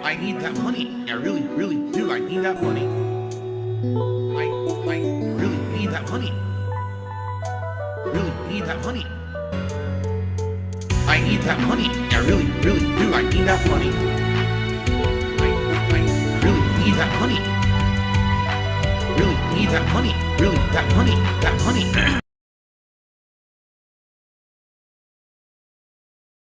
I need that money. I really, really do. I need that money. I really need that money. Really need that money. I need that money. I really, really do. I need that money. I really need that money. Really need that money. Really, that money. That money.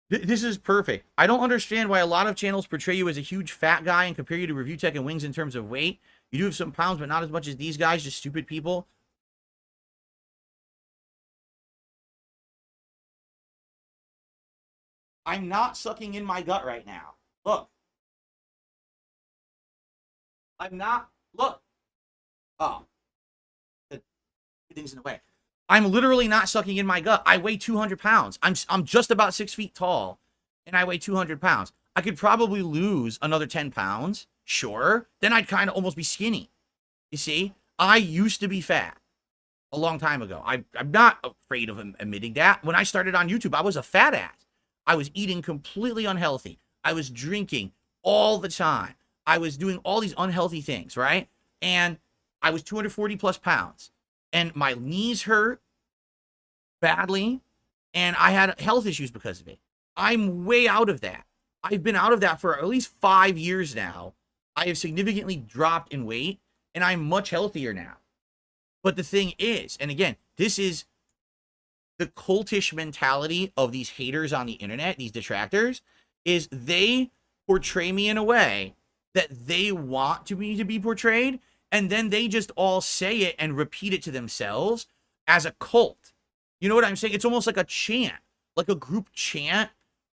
This is perfect. I don't understand why a lot of channels portray you as a huge fat guy and compare you to Review Tech and Wings in terms of weight. You do have some pounds, but not as much as these guys, just stupid people. I'm not sucking in my gut right now. Look. I'm not. Look. Oh. The thing's in the way. I'm literally not sucking in my gut. I weigh 200 pounds. I'm just about 6 feet tall, and I weigh 200 pounds. I could probably lose another 10 pounds. Sure. Then I'd kind of almost be skinny. You see? I used to be fat a long time ago. I'm not afraid of admitting that. When I started on YouTube, I was a fat ass. I was eating completely unhealthy. I was drinking all the time. I was doing all these unhealthy things, right? And I was 240 plus pounds. And my knees hurt badly. And I had health issues because of it. I'm way out of that. I've been out of that for at least 5 years now. I have significantly dropped in weight. And I'm much healthier now. But the thing is, and again, this is the cultish mentality of these haters on the internet, these detractors, is they portray me in a way that they want me to be portrayed, and then they just all say it and repeat it to themselves as a cult. You know what I'm saying? It's almost like a chant, like a group chant.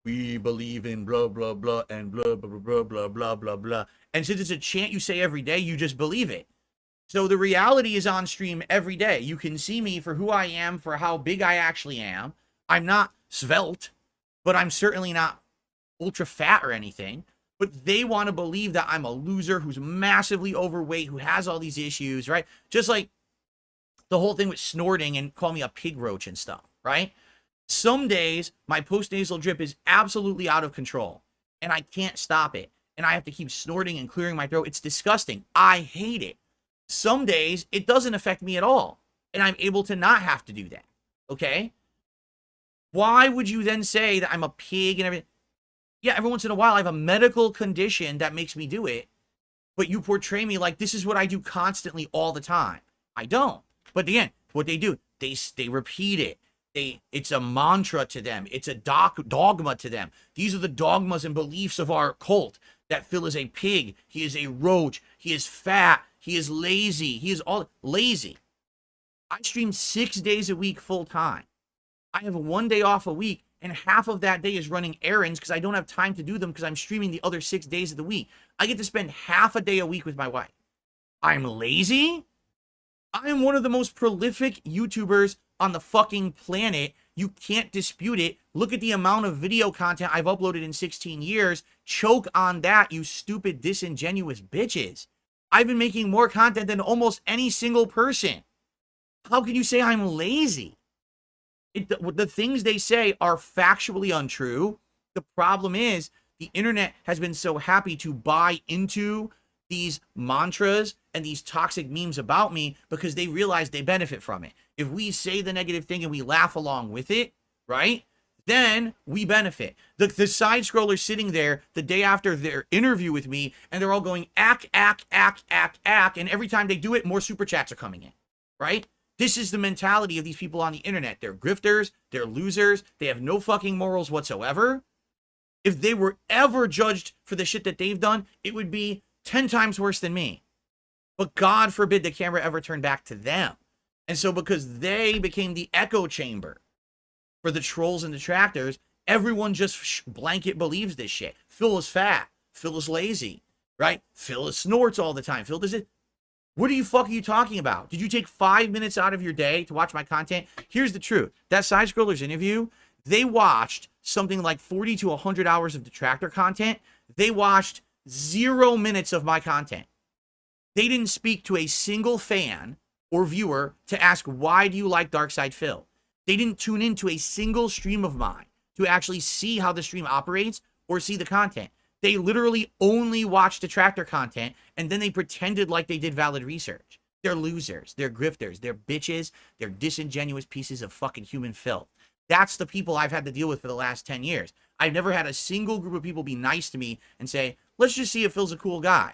We believe in blah, blah, blah, and blah, blah, blah, blah, blah, blah, blah. And since it's a chant you say every day, you just believe it. So the reality is on stream every day. You can see me for who I am, for how big I actually am. I'm not svelte, but I'm certainly not ultra fat or anything. But they want to believe that I'm a loser who's massively overweight, who has all these issues, right? Just like the whole thing with snorting and call me a Pigroach and stuff, right? Some days, my postnasal drip is absolutely out of control, and I can't stop it. And I have to keep snorting and clearing my throat. It's disgusting. I hate it. Some days, it doesn't affect me at all, and I'm able to not have to do that, okay? Why would you then say that I'm a pig and everything? Yeah, every once in a while, I have a medical condition that makes me do it, but you portray me like this is what I do constantly all the time. I don't. But again, what they do, they repeat it. It's a mantra to them. It's a dogma to them. These are the dogmas and beliefs of our cult, that Phil is a pig, he is a roach, he is fat, he is lazy. He is all lazy. I stream 6 days a week full time. I have 1 day off a week, and half of that day is running errands because I don't have time to do them because I'm streaming the other 6 days of the week. I get to spend half a day a week with my wife. I'm lazy? I am one of the most prolific YouTubers on the fucking planet. You can't dispute it. Look at the amount of video content I've uploaded in 16 years. Choke on that, you stupid, disingenuous bitches. I've been making more content than almost any single person. How can you say I'm lazy? The things they say are factually untrue. The problem is the internet has been so happy to buy into these mantras and these toxic memes about me because they realize they benefit from it. If we say the negative thing and we laugh along with it, right, then we benefit. The side scrollers sitting there the day after their interview with me, and they're all going, ack, and every time they do it, more super chats are coming in, right? This is the mentality of these people on the internet. They're grifters, they're losers, they have no fucking morals whatsoever. If they were ever judged for the shit that they've done, it would be 10 times worse than me. But God forbid the camera ever turned back to them. And so because they became the echo chamber for the trolls and detractors, everyone just blanket believes this shit. Phil is fat. Phil is lazy, right? Phil snorts all the time. Phil does it. What the fuck are you talking about? Did you take 5 minutes out of your day to watch my content? Here's the truth. That Side Scrollers interview, they watched something like 40 to 100 hours of detractor content. They watched 0 minutes of my content. They didn't speak to a single fan or viewer to ask, why do you like Darkside Phil? They didn't tune into a single stream of mine to actually see how the stream operates or see the content. They literally only watch detractor content, and then they pretended like they did valid research. They're losers. They're grifters. They're bitches. They're disingenuous pieces of fucking human filth. That's the people I've had to deal with for the last 10 years. I've never had a single group of people be nice to me and say, let's just see if Phil's a cool guy.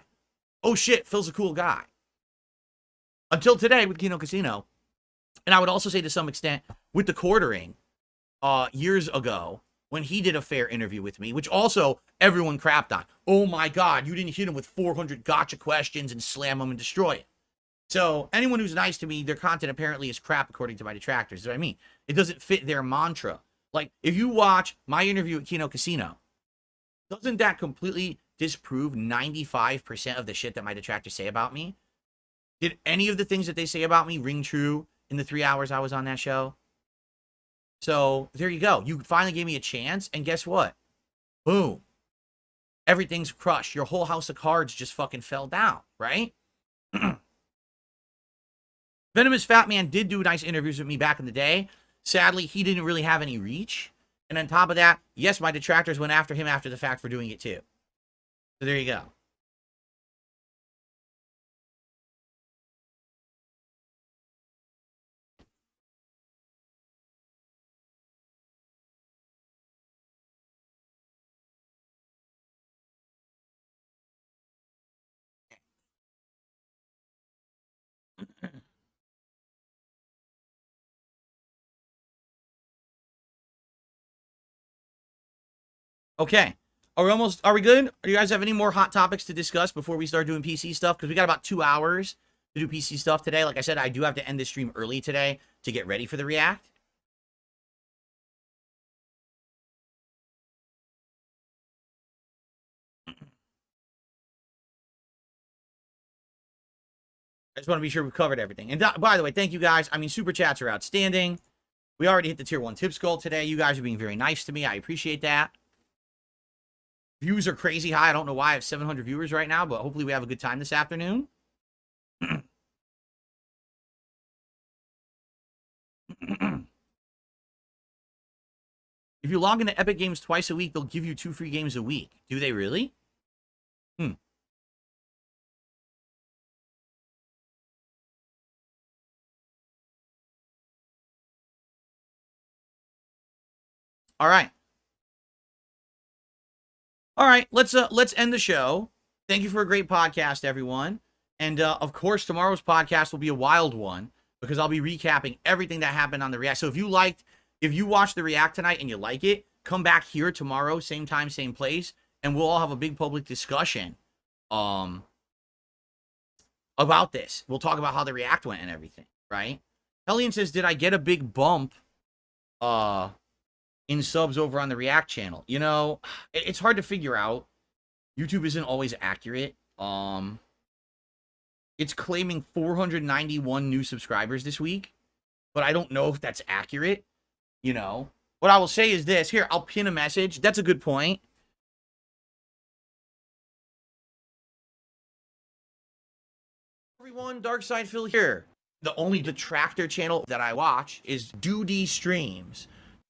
Oh shit, Phil's a cool guy. Until today with Kino Casino. And I would also say to some extent with the quartering years ago when he did a fair interview with me, which also everyone crapped on. Oh my God, you didn't hit him with 400 gotcha questions and slam him and destroy it. So anyone who's nice to me, their content apparently is crap according to my detractors. Is what I mean. It doesn't fit their mantra. Like, if you watch my interview at Kino Casino, doesn't that completely disprove 95% of the shit that my detractors say about me? Did any of the things that they say about me ring true in the 3 hours I was on that show? So, there you go. You finally gave me a chance, and guess what? Boom. Everything's crushed. Your whole house of cards just fucking fell down, right? Venomous Fat Man did do nice interviews with me back in the day. Sadly, he didn't really have any reach. And on top of that, yes, my detractors went after him after the fact for doing it too. So there you go. Okay. Are we good? Do you guys have any more hot topics to discuss before we start doing PC stuff? Because we got about 2 hours to do PC stuff today. Like I said, I do have to end this stream early today to get ready for the React. I just want to be sure we've covered everything. And by the way, thank you guys. I mean, super chats are outstanding. We already hit the tier 1 tips goal today. You guys are being very nice to me. I appreciate that. Views are crazy high. I don't know why I have 700 viewers right now, but hopefully we have a good time this afternoon. If you log into Epic Games twice a week, they'll give you 2 free games a week. Do they really? All right. All right, let's end the show. Thank you for a great podcast, everyone. And of course, tomorrow's podcast will be a wild one because I'll be recapping everything that happened on the React. So if you watched the React tonight and you like it, come back here tomorrow, same time, same place, and we'll all have a big public discussion about this. We'll talk about how the React went and everything, right? Hellion says, did I get a big bump in subs over on the React channel? You know, it's hard to figure out. YouTube isn't always accurate. It's claiming 491 new subscribers this week, but I don't know if that's accurate. You know, what I will say is this. Here, I'll pin a message. That's a good point. Everyone, Darkside Phil here. The only detractor channel that I watch is Doody Streams.